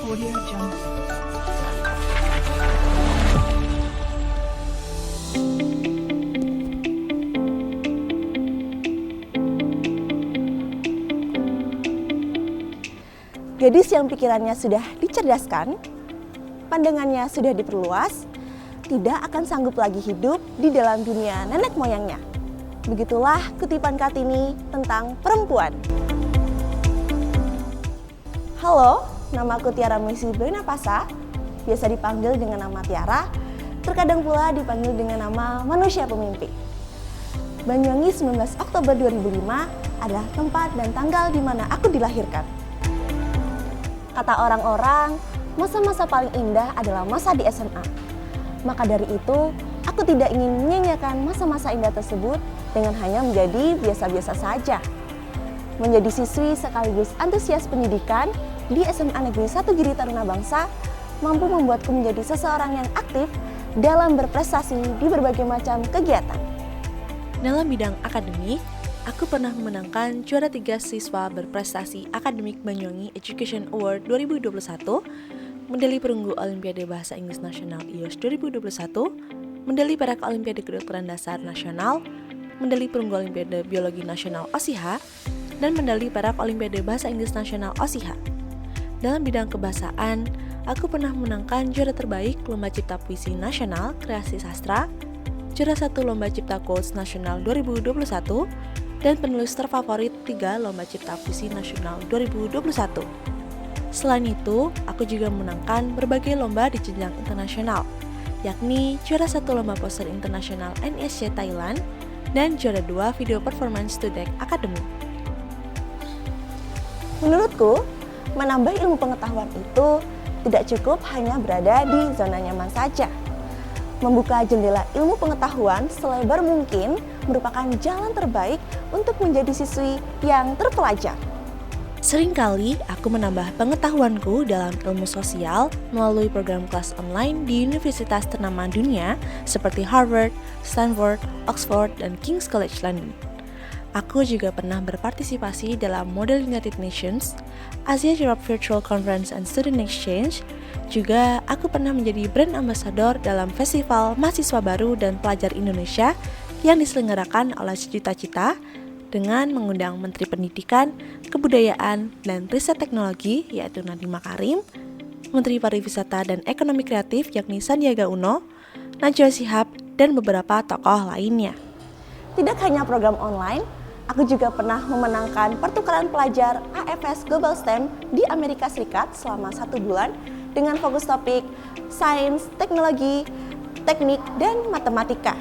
Audio Jungle. Gadis yang pikirannya sudah dicerdaskan, pandangannya sudah diperluas, tidak akan sanggup lagi hidup di dalam dunia nenek moyangnya. Begitulah kutipan Kartini tentang perempuan. Halo, nama aku Tiara Misi Brinapasa, biasa dipanggil dengan nama Tiara, terkadang pula dipanggil dengan nama manusia pemimpi. Banyuwangi 19 Oktober 2005 adalah tempat dan tanggal di mana aku dilahirkan. Kata orang-orang, masa-masa paling indah adalah masa di SMA. Maka dari itu, aku tidak ingin menyanyiakan masa-masa indah tersebut dengan hanya menjadi biasa-biasa saja. Menjadi siswi sekaligus antusias pendidikan di SMA Negeri 1 Giri Taruna Bangsa mampu membuatku menjadi seseorang yang aktif dalam berprestasi di berbagai macam kegiatan. Dalam bidang akademik, aku pernah memenangkan juara 3 siswa berprestasi akademik Banyuwangi Education Award 2021, medali perunggu Olimpiade Bahasa Inggris Nasional IOS 2021, medali perak Olimpiade Kedokteran Dasar Nasional, medali perunggu Olimpiade Biologi Nasional OSIHA, dan medali perak Olimpiade Bahasa Inggris Nasional OSIHA. Dalam bidang kebahasaan, aku pernah memenangkan juara terbaik Lomba Cipta Puisi Nasional Kreasi Sastra, juara 1 Lomba Cipta Quotes Nasional 2021, dan penulis terfavorit 3 Lomba Cipta Puisi Nasional 2021. Selain itu, aku juga memenangkan berbagai lomba di jenjang internasional, yakni juara 1 Lomba Poster Internasional NSC Thailand dan juara 2 Video Performance Studek Academy. Menurutku, menambah ilmu pengetahuan itu tidak cukup hanya berada di zona nyaman saja. Membuka jendela ilmu pengetahuan selebar mungkin merupakan jalan terbaik untuk menjadi siswi yang terpelajar. Seringkali aku menambah pengetahuanku dalam ilmu sosial melalui program kelas online di universitas ternama dunia seperti Harvard, Stanford, Oxford, dan King's College London. Aku juga pernah berpartisipasi dalam Model United Nations, Asia Europe Virtual Conference and Student Exchange. Juga aku pernah menjadi brand ambassador dalam Festival Mahasiswa Baru dan Pelajar Indonesia yang diselenggarakan oleh Cita-Cita dengan mengundang Menteri Pendidikan, Kebudayaan, dan Riset Teknologi yaitu Nadiem Makarim, Menteri Pariwisata dan Ekonomi Kreatif yakni Sandiaga Uno, Najwa Shihab, dan beberapa tokoh lainnya. Tidak hanya program online, aku juga pernah memenangkan pertukaran pelajar AFS Global STEM di Amerika Serikat selama 1 bulan dengan fokus topik sains, teknologi, teknik, dan matematika.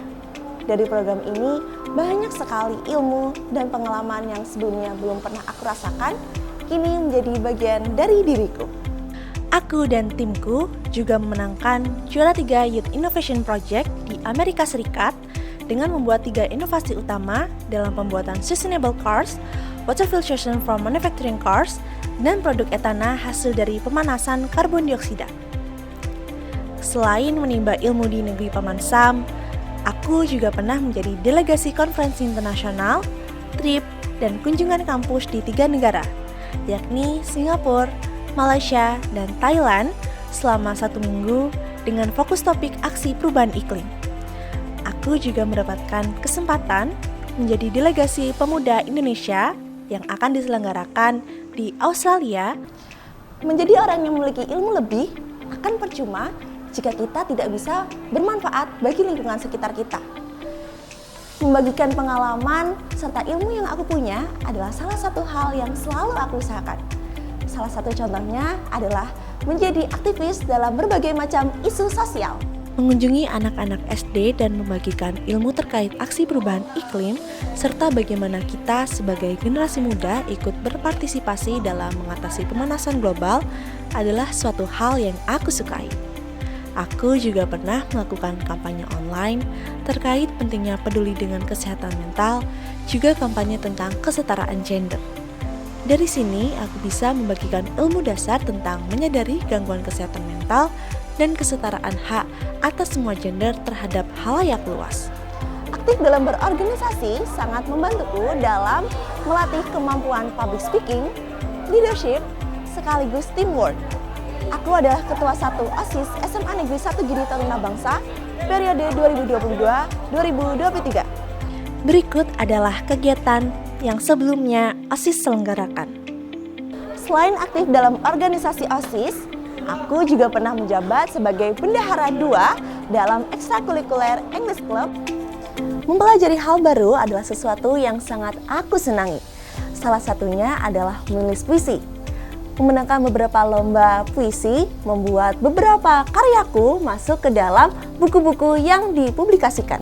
Dari program ini, banyak sekali ilmu dan pengalaman yang sebelumnya belum pernah aku rasakan, kini menjadi bagian dari diriku. Aku dan timku juga memenangkan juara 3 Youth Innovation Project di Amerika Serikat dengan membuat 3 inovasi utama dalam pembuatan sustainable cars, water filtration from manufacturing cars, dan produk etana hasil dari pemanasan karbon dioksida. Selain menimba ilmu di negeri Paman Sam, aku juga pernah menjadi delegasi konferensi internasional, trip, dan kunjungan kampus di 3 negara, yakni Singapura, Malaysia, dan Thailand selama 1 minggu dengan fokus topik aksi perubahan iklim. Aku juga mendapatkan kesempatan menjadi delegasi pemuda Indonesia yang akan diselenggarakan di Australia. Menjadi orang yang memiliki ilmu lebih akan percuma jika kita tidak bisa bermanfaat bagi lingkungan sekitar kita. Membagikan pengalaman serta ilmu yang aku punya adalah salah satu hal yang selalu aku usahakan. Salah satu contohnya adalah menjadi aktivis dalam berbagai macam isu sosial. Mengunjungi anak-anak SD dan membagikan ilmu terkait aksi perubahan iklim, serta bagaimana kita sebagai generasi muda ikut berpartisipasi dalam mengatasi pemanasan global adalah suatu hal yang aku sukai. Aku juga pernah melakukan kampanye online terkait pentingnya peduli dengan kesehatan mental, juga kampanye tentang kesetaraan gender. Dari sini, aku bisa membagikan ilmu dasar tentang menyadari gangguan kesehatan mental dan kesetaraan hak atas semua gender terhadap khalayak luas. Aktif dalam berorganisasi sangat membantuku dalam melatih kemampuan public speaking, leadership, sekaligus teamwork. Aku adalah Ketua 1 OSIS SMA Negeri 1 Giri Taruna Bangsa periode 2022-2023. Berikut adalah kegiatan yang sebelumnya OSIS selenggarakan. Selain aktif dalam organisasi OSIS, aku juga pernah menjabat sebagai bendahara 2 dalam ekstrakurikuler English Club. Mempelajari hal baru adalah sesuatu yang sangat aku senangi. Salah satunya adalah menulis puisi. Memenangkan beberapa lomba puisi, membuat beberapa karyaku masuk ke dalam buku-buku yang dipublikasikan.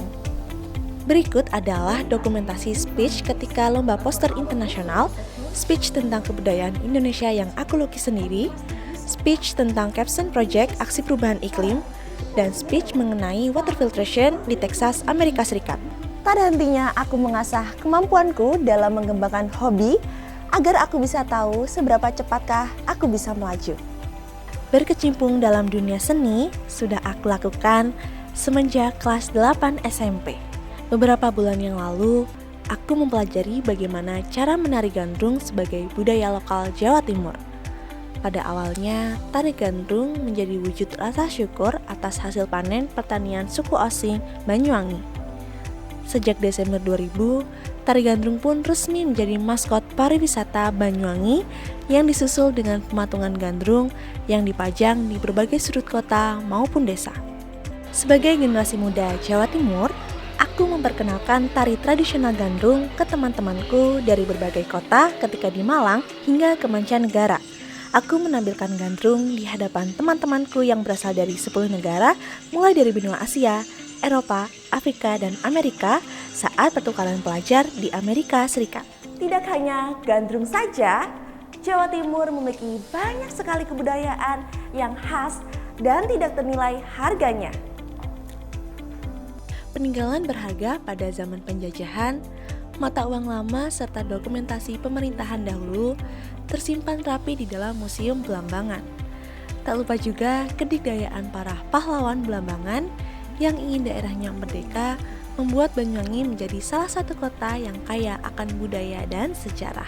Berikut adalah dokumentasi speech ketika lomba poster internasional, speech tentang kebudayaan Indonesia yang aku lukis sendiri, speech tentang capstone project aksi perubahan iklim, dan speech mengenai water filtration di Texas, Amerika Serikat. Tak ada hentinya aku mengasah kemampuanku dalam mengembangkan hobi agar aku bisa tahu seberapa cepatkah aku bisa melaju. Berkecimpung dalam dunia seni sudah aku lakukan semenjak kelas 8 SMP. Beberapa bulan yang lalu, aku mempelajari bagaimana cara menari gandrung sebagai budaya lokal Jawa Timur. Pada awalnya, tari gandrung menjadi wujud rasa syukur atas hasil panen pertanian suku Osing, Banyuwangi. Sejak Desember 2000, tari gandrung pun resmi menjadi maskot pariwisata Banyuwangi yang disusul dengan pematungan gandrung yang dipajang di berbagai sudut kota maupun desa. Sebagai generasi muda Jawa Timur, aku memperkenalkan tari tradisional gandrung ke teman-temanku dari berbagai kota ketika di Malang hingga ke mancanegara. Aku menampilkan gandrung di hadapan teman-temanku yang berasal dari 10 negara, mulai dari benua Asia, Eropa, Afrika, dan Amerika saat pertukaran pelajar di Amerika Serikat. Tidak hanya gandrung saja, Jawa Timur memiliki banyak sekali kebudayaan yang khas dan tidak ternilai harganya. Peninggalan berharga pada zaman penjajahan, mata uang lama, serta dokumentasi pemerintahan dahulu tersimpan rapi di dalam Museum Belambangan. Tak lupa juga kedikdayaan para pahlawan Belambangan yang ingin daerahnya merdeka, membuat Banyuwangi menjadi salah satu kota yang kaya akan budaya dan sejarah.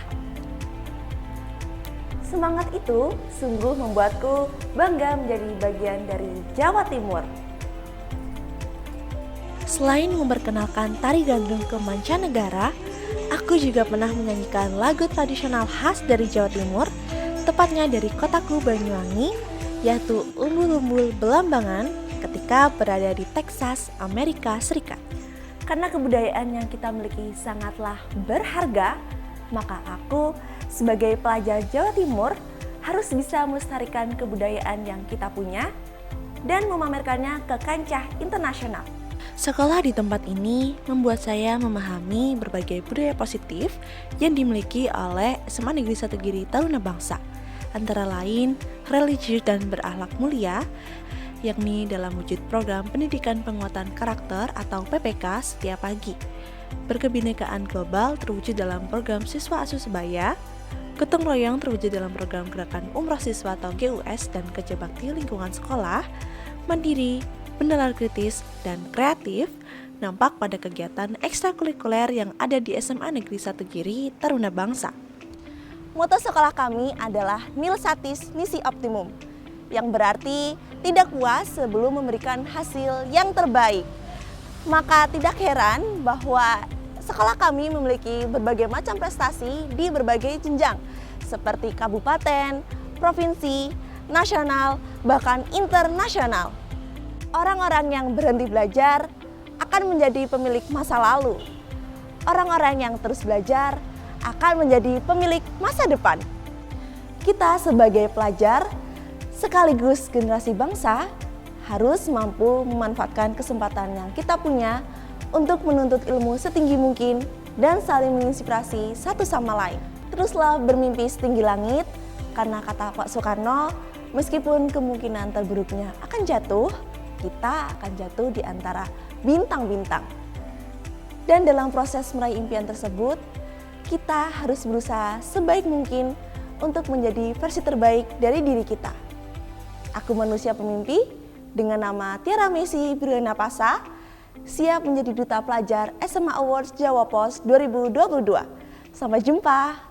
Semangat itu sungguh membuatku bangga menjadi bagian dari Jawa Timur. Selain memperkenalkan tari gandrung ke mancanegara, aku juga pernah menyanyikan lagu tradisional khas dari Jawa Timur, tepatnya dari kotaku Banyuwangi, yaitu Umbul-Umbul Belambangan ketika berada di Texas, Amerika Serikat. Karena kebudayaan yang kita miliki sangatlah berharga, maka aku sebagai pelajar Jawa Timur harus bisa melestarikan kebudayaan yang kita punya dan memamerkannya ke kancah internasional. Sekolah di tempat ini membuat saya memahami berbagai budaya positif yang dimiliki oleh SMA Negeri 1 Giri Taruna Bangsa, antara lain religius dan berakhlak mulia, yakni dalam wujud program pendidikan penguatan karakter atau PPK setiap pagi. Berkebinekaan global terwujud dalam program siswa asuh sebaya, gotong royong terwujud dalam program gerakan umroh siswa atau GUS dan kerja bakti lingkungan sekolah, mandiri, benalar kritis, dan kreatif nampak pada kegiatan ekstrakurikuler yang ada di SMA Negeri 1 Giri Taruna Bangsa. Moto sekolah kami adalah Nil Satis Nisi Optimum, yang berarti tidak puas sebelum memberikan hasil yang terbaik. Maka tidak heran bahwa sekolah kami memiliki berbagai macam prestasi di berbagai jenjang, seperti kabupaten, provinsi, nasional, bahkan internasional. Orang-orang yang berhenti belajar akan menjadi pemilik masa lalu. Orang-orang yang terus belajar akan menjadi pemilik masa depan. Kita sebagai pelajar sekaligus generasi bangsa harus mampu memanfaatkan kesempatan yang kita punya untuk menuntut ilmu setinggi mungkin dan saling menginspirasi satu sama lain. Teruslah bermimpi setinggi langit, karena kata Pak Soekarno, meskipun kemungkinan terburuknya akan jatuh, kita akan jatuh di antara bintang-bintang. Dan dalam proses meraih impian tersebut, kita harus berusaha sebaik mungkin untuk menjadi versi terbaik dari diri kita. Aku manusia pemimpi dengan nama Tiara Messi Brilliana Pasa, siap menjadi duta pelajar SMA Awards Jawa Pos 2022. Sampai jumpa.